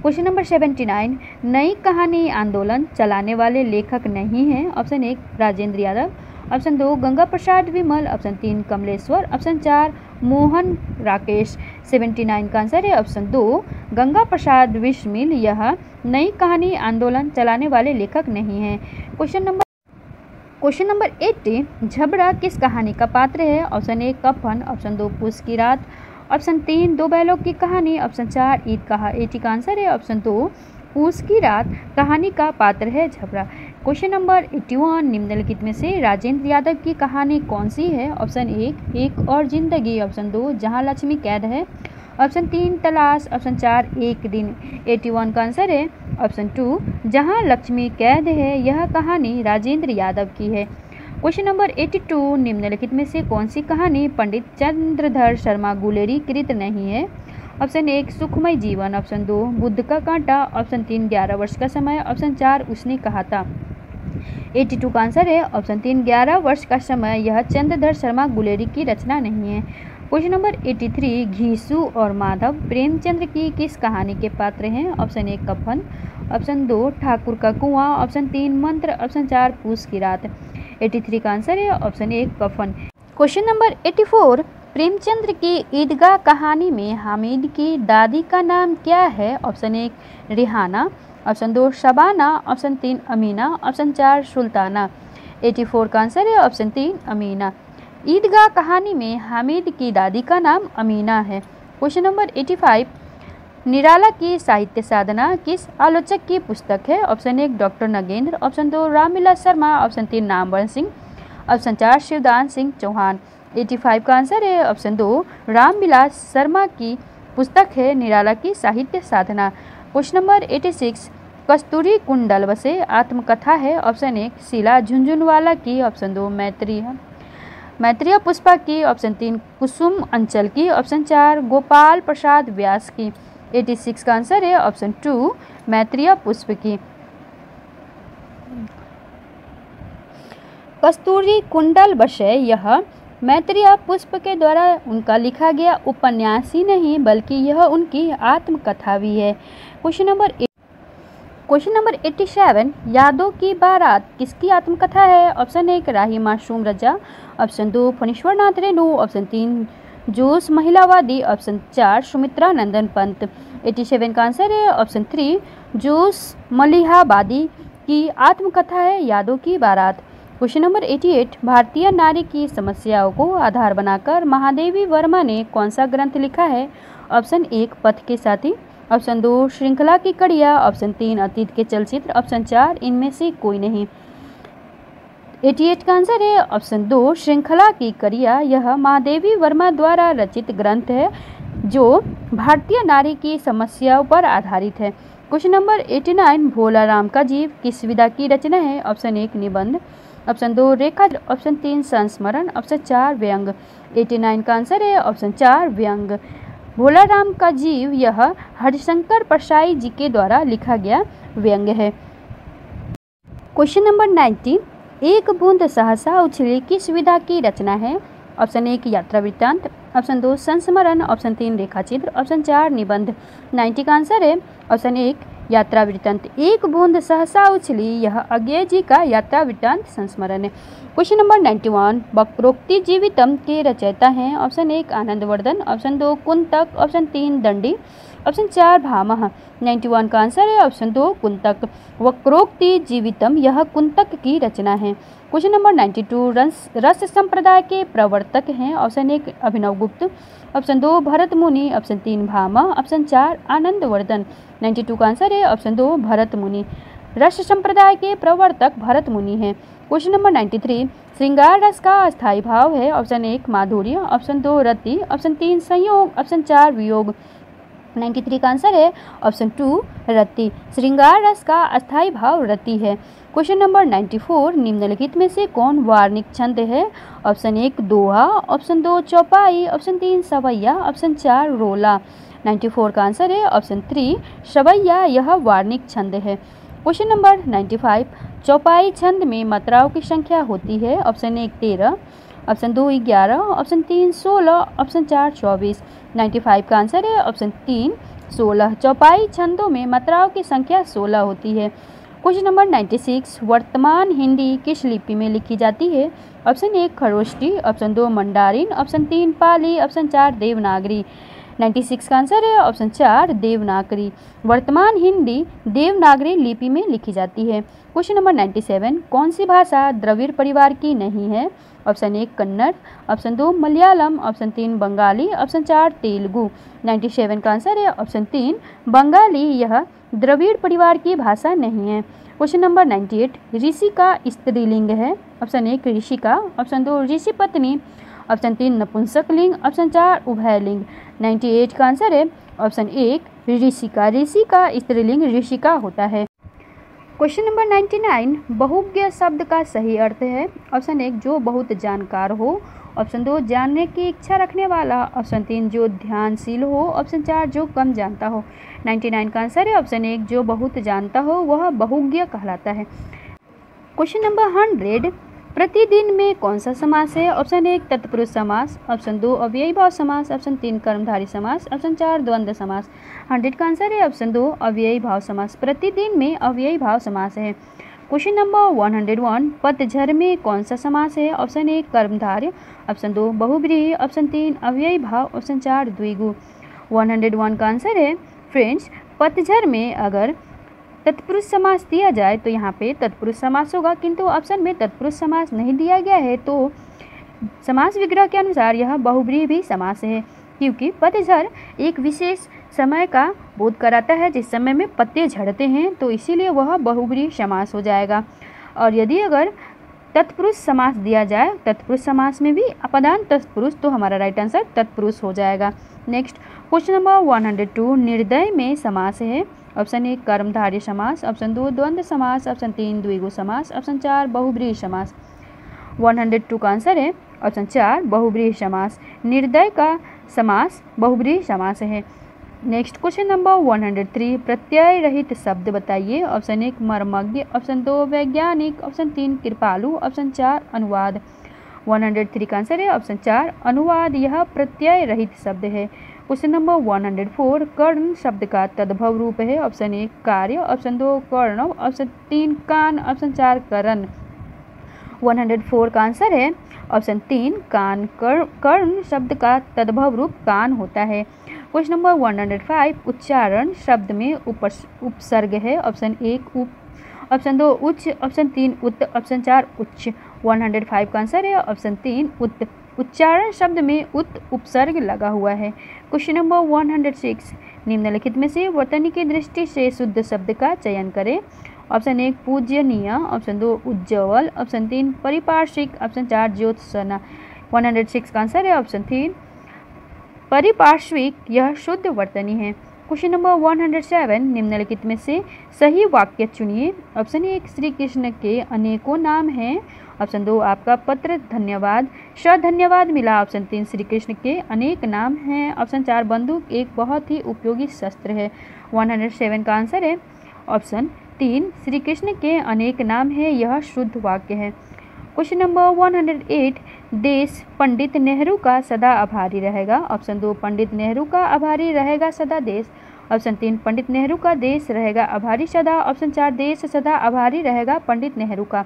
Speaker 1: क्वेश्चन नंबर 79 नई कहानी आंदोलन चलाने वाले लेखक नहीं हैं? ऑप्शन 1 राजेंद्र यादव, ऑप्शन 2 गंगा प्रसाद विमल, ऑप्शन 3 कमलेश्वर, ऑप्शन 4 मोहन राकेश। 79 का आंसर है ऑप्शन 2 गंगा प्रसाद विस्मिल यह नई कहानी आंदोलन चलाने वाले लेखक नहीं हैं। क्वेश्चन नंबर 80 झबरा किस कहानी का पात्र है? ऑप्शन 1 कफन, ऑप्शन 2 पूस की रात, ऑप्शन 3 दो बैलों की कहानी, ऑप्शन 4 ईद कहा। 80 का आंसर है ऑप्शन 2 पूस की रात कहानी का पात्र है झबरा। क्वेश्चन नंबर 81 निम्नलिखित में से राजेंद्र यादव की कहानी कौन सी है? ऑप्शन 1 एक और जिंदगी, ऑप्शन 2 जहां लक्ष्मी कैद है, ऑप्शन 3 तलाश, ऑप्शन 4 एक दिन। 81 का आंसर है ऑप्शन 2 जहां लक्ष्मी कैद है, यह कहानी राजेंद्र यादव की है। क्वेश्चन नंबर 82 निम्नलिखित में से कौन सी कहानी पंडित चंद्रधर शर्मा गुलेरी कृत नहीं है? ऑप्शन 1 सुखमय जीवन, ऑप्शन 2 बुद्ध का कांटा, ऑप्शन 3 11 वर्ष का समय, ऑप्शन 4 उसने कहा था। 82 का आंसर है ऑप्शन 3 11 वर्ष का समय। यह चंद्रधर शर्मा गुलेरी की रचना नहीं है। क्वेश्चन नंबर 83 घीसू और माधव प्रेमचंद्र की किस कहानी के पात्र हैं? ऑप्शन 1 कफन, ऑप्शन 2 ठाकुर का कुआं, ऑप्शन 3 मंत्र, ऑप्शन 4 पूस की रात। 83 का आंसर है ऑप्शन 1 कफन। क्वेश्चन नंबर 84 प्रेमचंद्र की ईदगाह कहानी में हामिद की दादी का नाम क्या है? Option 1 Rihana, option 2 Shabana, option 3 Amina, option 4 Sultana. 84 का आंसर है ऑप्शन 3 अमीना। ईदगाह कहानी में हामिद की दादी का नाम अमीना है। क्वेश्चन नंबर 85 निराला की साहित्य साधना किस आलोचक की पुस्तक है? Option 1 doctor Nagendra, option 2 Ramvilas Sharma, option 3 Namvar Singh, option 4 Shivdan Singh Chauhan. 85 का आंसर है ऑप्शन 2 रामविलास शर्मा की पुस्तक है निराला की साहित्य साधना। क्वेश्चन नंबर 86 कस्तूरी कुंडल बसे आत्मकथा है? ऑप्शन 1 शीला झुंझुनवाला की, ऑप्शन 2 मैत्रेय पुष्पा की, ऑप्शन 3 कुसुम अंचल की, ऑप्शन 4 गोपाल प्रसाद व्यास की। 86 का आंसर है ऑप्शन 2 मैत्रेय पुष्प की। कस्तूरी कुंडल बसे यह मैत्रेय पुष्प के द्वारा उनका लिखा गया उपन्यास ही नहीं बल्कि यह उनकी आत्मकथा भी है। क्वेश्चन नंबर 87 यादों की बारात किसकी आत्मकथा है? ऑप्शन 1 राही मासूम रजा, ऑप्शन 2 फणीश्वर नाथ रेणु, ऑप्शन 3 जोश महिलावादी, ऑप्शन 4 सुमित्रा नंदन पंत। 87 का आंसर है ऑप्शन 3 जोश मलिहाबादी की आत्मकथा है यादों की बारात। क्वेश्चन नंबर 88 भारतीय नारी की समस्याओं को आधार बनाकर महादेवी वर्मा ने कौन सा ग्रंथ लिखा है? ऑप्शन 1 पथ के साथी, ऑप्शन 2 श्रृंखला की कड़िया, ऑप्शन 3 अतीत के चलचित्र, ऑप्शन 4 इनमें से कोई नहीं। 88 का आंसर है ऑप्शन 2 श्रृंखला की कड़िया। यह महादेवी वर्मा द्वारा रचित ग्रंथ है जो भारतीय नारी की समस्याओं पर आधारित है। क्वेश्चन नंबर 89 भोला राम का जीव किस विधा की रचना है? ऑप्शन 1 निबंध, ऑप्शन 2 रेखा, ऑप्शन 3 संस्मरण, ऑप्शन 4 व्यंग। 89 का आंसर है ऑप्शन 4 व्यंग। भोला राम का जीव यह हरिशंकर परसाई जी के द्वारा लिखा गया व्यंग है। क्वेश्चन नंबर 90 एक बूंद सहसा उछली किस विधा की रचना है? ऑप्शन 1 यात्रा वृत्तांत, ऑप्शन 2 संस्मरण, ऑप्शन 3 रेखाचित्र, ऑप्शन 4 निबंध। 90 का आंसर है ऑप्शन 1 यात्रा वृत्तांत। एक बूंद सहसा उछली यह अज्ञेय जी का यात्रा वृत्तांत संस्मरण है। क्वेश्चन नंबर 91 वक्रोक्ति जीवितम के रचयिता हैं? Option 1 Anandavardhana, option 2 Kuntaka, option 3 दंडी, ऑप्शन 4 भामह। 91 का आंसर है ऑप्शन 2 कुंतक। वक्रोक्ति जीवितम यह कुंतक की रचना है। क्वेश्चन नंबर 92 रस संप्रदाय के प्रवर्तक हैं? ऑप्शन 1 अभिनव गुप्त, ऑप्शन 2 भरत मुनि, ऑप्शन 3 भामह, ऑप्शन 4 आनंदवर्धन। 92 का आंसर है ऑप्शन 2 भरत मुनि। रस संप्रदाय के प्रवर्तक भरत मुनि हैं। क्वेश्चन नंबर 93 श्रृंगार रस का अस्थायी भाव है? ऑप्शन 1 माधुर्य, ऑप्शन 2 रति, ऑप्शन 3 संयोग, ऑप्शन 4 वियोग। 93 का आंसर है ऑप्शन 2 रति। श्रृंगार रस का अस्थायी भाव रति है। क्वेश्चन नंबर 94 निम्नलिखित में से कौन वार्णिक छंद है? ऑप्शन 1 दोहा, ऑप्शन 2 चौपाई, ऑप्शन 3 सवैया, ऑप्शन 4 रोला। 94 का आंसर है ऑप्शन 3 सवैया यह वार्णिक छंद है। क्वेश्चन नंबर 95 चौपाई छंद में मात्राओं की संख्या होती है? Option 1 13, option 2 11, option 3 16, option 4 24। 95 का आंसर है ऑप्शन 3 16। चौपाई छंदों में मात्राओं की संख्या 16 होती है। क्वेश्चन नंबर 96 वर्तमान हिंदी किस लिपि में लिखी जाती है? Option 1 Kharosthi, option 2 mandarin, option 3 पाली, ऑप्शन 4 देवनागरी। 96 का आंसर है ऑप्शन 4 देवनागरी। वर्तमान हिंदी देवनागरी लिपि में लिखी जाती है। क्वेश्चन नंबर 97 कौन सी भाषा द्रविड़ परिवार की नहीं है? Option 1 Kannada, option 2 Malayalam, option 3 Bengali, option 4 Telugu. 97 का आंसर है ऑप्शन 3 बंगाली यह द्रविड़ परिवार की भाषा नहीं है। क्वेश्चन नंबर 98 ऋषि का स्त्रीलिंग है? ऑप्शन 1 ऋषिका, ऑप्शन 2 ऋषि पत्नी, ऑप्शन 3 नपुंसक लिंग, ऑप्शन 4 उभयलिंग। 98 का आंसर है ऑप्शन 1 ऋषिका। ऋषि का स्त्रीलिंग ऋषिका होता है। क्वेश्चन नंबर 99, बहुज्ञ शब्द का सही अर्थ है। ऑप्शन 1 जो बहुत जानकार हो। ऑप्शन 2 जानने की इच्छा रखने वाला। ऑप्शन 3 जो ध्यानशील हो। ऑप्शन 4 जो कम जानता हो। 99 का आंसर है ऑप्शन 1 जो बहुत जानता हो वह बहुज्ञ कहलाता है। क्वेश्चन नंबर 100, प्रतिदिन में कौन सा समास है। ऑप्शन 1 तत्पुरुष समास। ऑप्शन 2 अव्ययी भाव समास। ऑप्शन 3 कर्मधारय समास। ऑप्शन 4 द्वंद्व समास। 100 का आंसर है ऑप्शन 2 अव्ययी भाव समास। प्रतिदिन में अव्ययी भाव समास है। क्वेश्चन नंबर 101, पतझर में कौन सा समास है। ऑप्शन 1 कर्मधारय। ऑप्शन 2 बहुब्रीहि। ऑप्शन 3 अव्ययी भाव। ऑप्शन 4 द्विगु। 101 का आंसर है फ्रेंड्स, पतझर में अगर तत्पुरुष समास दिया जाए तो यहाँ पे तत्पुरुष समास होगा, किंतु ऑप्शन में तत्पुरुष समास नहीं दिया गया है तो समास विग्रह के अनुसार यह बहुब्रीहि भी समास है, क्योंकि पतझर एक विशेष समय का बोध कराता है जिस समय में पत्ते झड़ते हैं, तो इसीलिए वह बहुब्रीहि समास हो जाएगा। और यदि अगर तत्पुरुष समास दिया जाए, तत्पुरुष समास में भी अपदान तत्पुरुष, तो हमारा राइट आंसर तत्पुरुष हो जाएगा। नेक्स्ट क्वेश्चन नंबर 102, निर्दय में समास है। ऑप्शन 1 कर्मधारय समास। ऑप्शन 2 द्वंद्व समास। ऑप्शन 3 द्विगु समास। ऑप्शन 4 बहुब्रीहि समास। 102 का आंसर है ऑप्शन 4 बहुब्रीहि समास। निर्दय का समास बहुब्रीहि समास है। नेक्स्ट क्वेश्चन नंबर 103, प्रत्यय रहित शब्द बताइए। ऑप्शन 1 मर्मज्ञ। ऑप्शन 2 वैज्ञानिक। ऑप्शन 3 कृपालु। ऑप्शन 4 अनुवाद। 103 का आंसर है ऑप्शन 4 अनुवाद, यह प्रत्यय रहित शब्द है। क्वेश्चन नंबर 104, कर्ण शब्द का तद्भव रूप है। ऑप्शन 1 कार्य। ऑप्शन 2 कर्णव। ऑप्शन 3 कान। ऑप्शन 4 करण। 104 का आंसर है ऑप्शन 3 कान। कर्ण शब्द का तद्भव रूप कान होता है। क्वेश्चन नंबर 105, उच्चारण शब्द में उपसर्ग है। ऑप्शन 1 उप। ऑप्शन 2 उच्च। ऑप्शन 3 उत्। ऑप्शन 4 उच्च। 105 का आंसर है ऑप्शन 3 उत्। उच्चारण शब्द में उत् उपसर्ग लगा हुआ है। क्वेश्चन नंबर 106, निम्नलिखित में से वर्तनी की दृष्टि से शुद्ध शब्द का चयन करें। ऑप्शन 1 पूजनीय। ऑप्शन 2 उज्ज्वल। ऑप्शन 3 परिपार्श्विक। ऑप्शन 4 ज्योत्सना। 106 का आंसर है ऑप्शन 3 परिपार्श्विक, यह शुद्ध वर्तनी है। क्वेश्चन नंबर 107, निम्नलिखित में से सही वाक्य चुनिए। ऑप्शन 1 श्री कृष्ण के अनेकों नाम हैं। ऑप्शन 2 आपका पत्र धन्यवाद धन्यवाद मिला। ऑप्शन 3 श्री कृष्ण के अनेक नाम हैं। ऑप्शन 4 बंदूक एक बहुत ही उपयोगी शस्त्र है। 107 का आंसर है ऑप्शन 3 श्री कृष्ण के अनेक नाम है, यह शुद्ध वाक्य है। क्वेश्चन नंबर 108, देश पंडित नेहरू का सदा आभारी रहेगा। ऑप्शन 2 पंडित नेहरू का आभारी रहेगा सदा देश। ऑप्शन 3 पंडित नेहरू का देश रहेगा आभारी सदा। ऑप्शन 4 देश सदा आभारी रहेगा पंडित नेहरू का।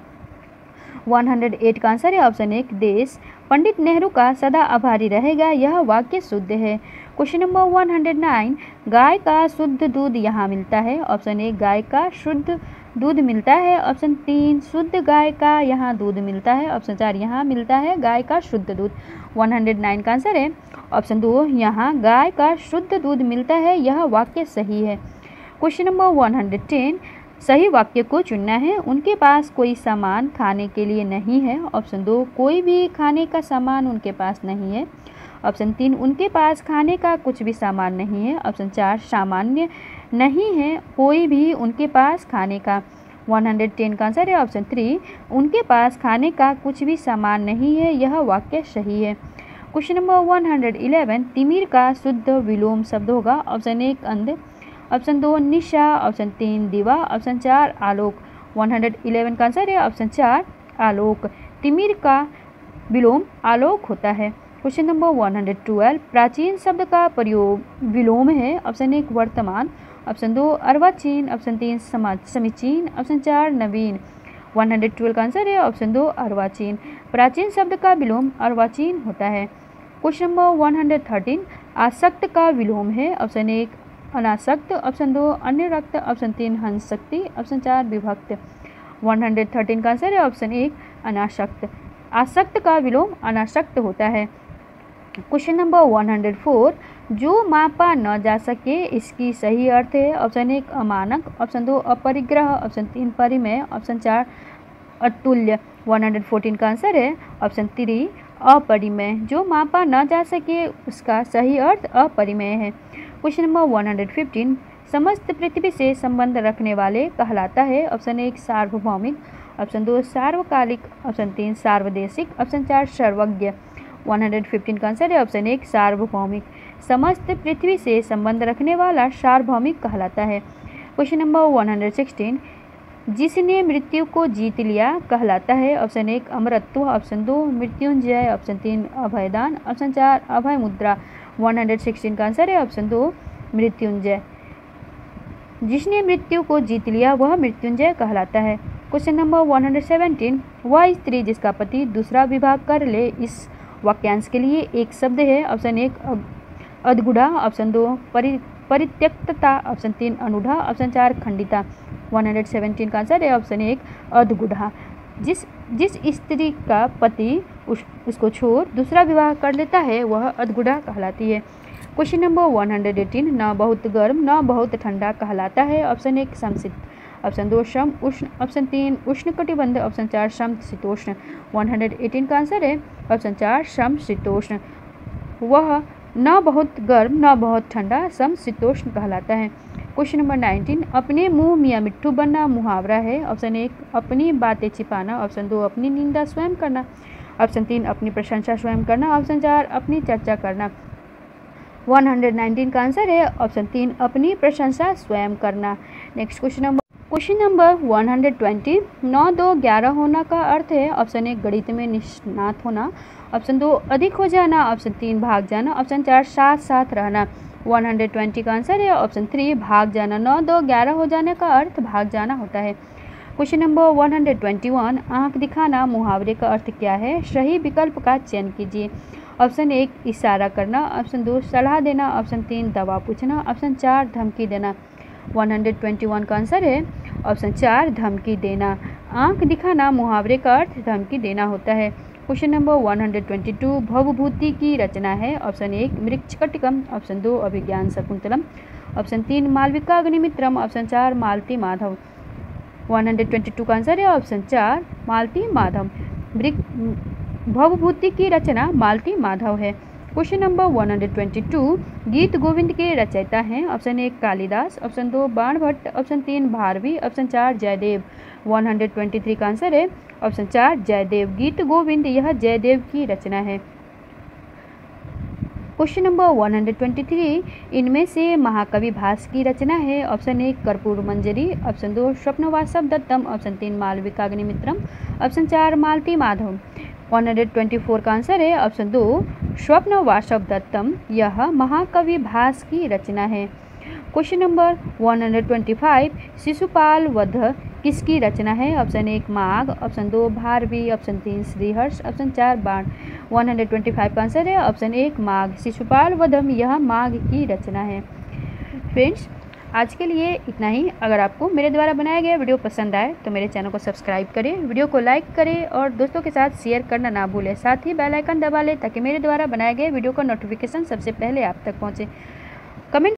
Speaker 1: 108 का आंसर है ऑप्शन 1 देश पंडित नेहरू का सदा आभारी रहेगा, यह वाक्य शुद्ध है। क्वेश्चन नंबर 109, गाय का शुद्ध दूध यहाँ मिलता है। ऑप्शन 1 गाय का शुद्ध दूध मिलता है। ऑप्शन 3 शुद्ध गाय का यहाँ दूध मिलता है। ऑप्शन 4 यहाँ मिलता है गाय का शुद्ध दूध। 109 का आंसर है ऑप्शन 2 यहाँ गाय का शुद्ध दूध मिलता है, यह वाक्य सही है। क्वेश्चन नंबर 110, सही वाक्य को चुनना है। उनके पास कोई सामान खाने के लिए नहीं है। ऑप्शन 2 कोई भी खाने का सामान उनके पास नहीं है। ऑप्शन 3 उनके पास खाने का कुछ भी सामान नहीं है। ऑप्शन 4 सामान्य नहीं है कोई भी उनके पास खाने का। 110 का आंसर है ऑप्शन 3 उनके पास खाने का कुछ भी सामान नहीं है, यह वाक्य सही है। क्वेश्चन नंबर 111, तिमिर का शुद्ध विलोम शब्द होगा। ऑप्शन 1 अंध। ऑप्शन 2 निशा। ऑप्शन 3 दिवा। ऑप्शन 4 आलोक। 111 का आंसर है ऑप्शन 4 आलोक। तिमिर का विलोम आलोक होता है। क्वेश्चन नंबर 112, प्राचीन शब्द का प्रयोग विलोम है। ऑप्शन 1 वर्तमान। ऑप्शन 2 अर्वाचीन। ऑप्शन 3 समीचीन। ऑप्शन 4 नवीन। 112 का आंसर है ऑप्शन 2 अर्वाचीन। प्राचीन शब्द का विलोम अर्वाचीन होता है। क्वेश्चन नंबर 113, आसक्त का विलोम है। ऑप्शन 1 अनासक्त। ऑप्शन 2 अन्यरक्त। ऑप्शन 3 हंसशक्ति। ऑप्शन 4 विभक्त। 113 का आंसर है ऑप्शन 1 अनासक्त। आसक्त का विलोम अनासक्त होता है। क्वेश्चन नंबर 104, जो मापा न जा सके इसकी सही अर्थ है। ऑप्शन 1 अमानक। ऑप्शन 2 अपरिग्रह। ऑप्शन 3 परिमेय। ऑप्शन 4 अतुल्य। 114 का आंसर है ऑप्शन 3 अपरिमेय। जो मापा न जा सके उसका सही अर्थ अपरिमेय है। क्वेश्चन नंबर 115, समस्त पृथ्वी से संबंध रखने वाले कहलाता है। ऑप्शन 1 सार्वभौमिक, ऑप्शन 2 सार्वकालिक, ऑप्शन 3 सार्वदेशिक, ऑप्शन 4 सर्वज्ञ। 115 का आंसर है ऑप्शन 1 सार्वभौमिक। समस्त पृथ्वी से संबंध रखने वाला सार्वभौमिक कहलाता है। क्वेश्चन नंबर 116, जिसने मृत्यु को जीत लिया कहलाता है। ऑप्शन 1 अमरत्व, ऑप्शन 2 मृत्युंजय, ऑप्शन 3 अभयदान, ऑप्शन 4 अभय मुद्रा। 116 का आंसर है ऑप्शन 2 मृत्युंजय। जिसने मृत्यु को जीत लिया वह मृत्युंजय कहलाता है। क्वेश्चन नंबर 117, वह स्त्री जिसका पति दूसरा विवाह कर ले, इस वाक्यांश के लिए एक शब्द है। ऑप्शन 1 अधगुढ़ा, ऑप्शन 2 परित्यक्तता, ऑप्शन 3 अनुढ़ा, ऑप्शन 4 खंडिता। 117 का आंसर है ऑप्शन 1 अधगुढ़ा। जिस स्त्री का पति उसको छोड़ दूसरा विवाह कर लेता है वह अधगुढ़ा कहलाती है। क्वेश्चन नंबर 118, न बहुत गर्म न बहुत ठंडा कहलाता है। ऑप्शन 1 समशीत, ऑप्शन 2 सम उष्ण, ऑप्शन 3 उष्णकटिबंध, ऑप्शन 4 समशीतोष्ण। 118 का आंसर है ऑप्शन 4 समशीतोष्ण। वह न बहुत गर्म न बहुत ठंडा समशीतोष्ण कहलाता है। क्वेश्चन नंबर 19, अपने मुंह मियाँ मिट्ठू बनना मुहावरा है। ऑप्शन 1 अपनी बातें छिपाना, ऑप्शन 2 अपनी निंदा स्वयं करना, ऑप्शन 3 अपनी प्रशंसा स्वयं करना, ऑप्शन 4 अपनी चर्चा करना। 119 का आंसर है ऑप्शन 3 अपनी प्रशंसा स्वयं करना। नेक्स्ट क्वेश्चन नंबर 120, 9 2 11 होना का अर्थ है। ऑप्शन 1 गणित में निष्णात होना, ऑप्शन 2 अधिक हो जाना, ऑप्शन 3 भाग जाना, ऑप्शन 4 साथ साथ रहना। 120 का आंसर है ऑप्शन 3 भाग जाना। 9 2 11 हो जाने का अर्थ भाग जाना होता है। क्वेश्चन नंबर 121, आंख दिखाना मुहावरे का अर्थ क्या है? सही विकल्प का चयन कीजिए। ऑप्शन 1 इशारा करना, ऑप्शन 2 सलाह देना, ऑप्शन 3 दवा पूछना, ऑप्शन 4 धमकी देना। 121 का आंसर है ऑप्शन 4 धमकी देना। आंख दिखाना मुहावरे का अर्थ धमकी देना होता है। क्वेश्चन नंबर 122, भवभूति की रचना है। ऑप्शन 1 मृच्छकटिकम, ऑप्शन 2 अभिज्ञान शकुंतलम, ऑप्शन 3 मालविका अग्निमित्रम, ऑप्शन 4 मालती माधव। 122 का आंसर है ऑप्शन 4 मालती माधव। भवभूति की रचना मालती माधव है। क्वेश्चन नंबर 122, गीत गोविंद के रचयिता हैं। Option 1 Kalidas, option 2 Banabhatta, option 3 Bharavi, option 4 Jaydev. 123 का आंसर है ऑप्शन 4 जयदेव। गीत गोविंद यह जयदेव की रचना है। क्वेश्चन नंबर 123, इनमें से महाकवि भास की रचना है। ऑप्शन 1 कर्पूर मंजरी, ऑप्शन 2 स्वप्नवासव दत्तम, ऑप्शन 3 मालविकाग्निमित्रम, ऑप्शन 4 मालती माधव। 124 का आंसर है ऑप्शन 2 स्वप्नवासव दत्तम यह महाकवि भास की रचना है। क्वेश्चन नंबर 125, शिशुपाल वध किसकी रचना है? Option 1 Magh, option 2 Bharavi, option 3 Shriharsha, option 4 Bana. 125 का आंसर है ऑप्शन 1 माघ। शिशुपाल वधम यह माघ की रचना है। फ्रेंड्स, आज के लिए इतना ही। अगर आपको मेरे द्वारा बनाया गया वीडियो पसंद आए तो मेरे चैनल को सब्सक्राइब करें, वीडियो को लाइक करें और दोस्तों के साथ शेयर करना ना भूलें। साथ ही बेल आइकन दबा लें ताकि मेरे द्वारा बनाए गए वीडियो का नोटिफिकेशन सबसे पहले आप तक पहुँचे। कमेंट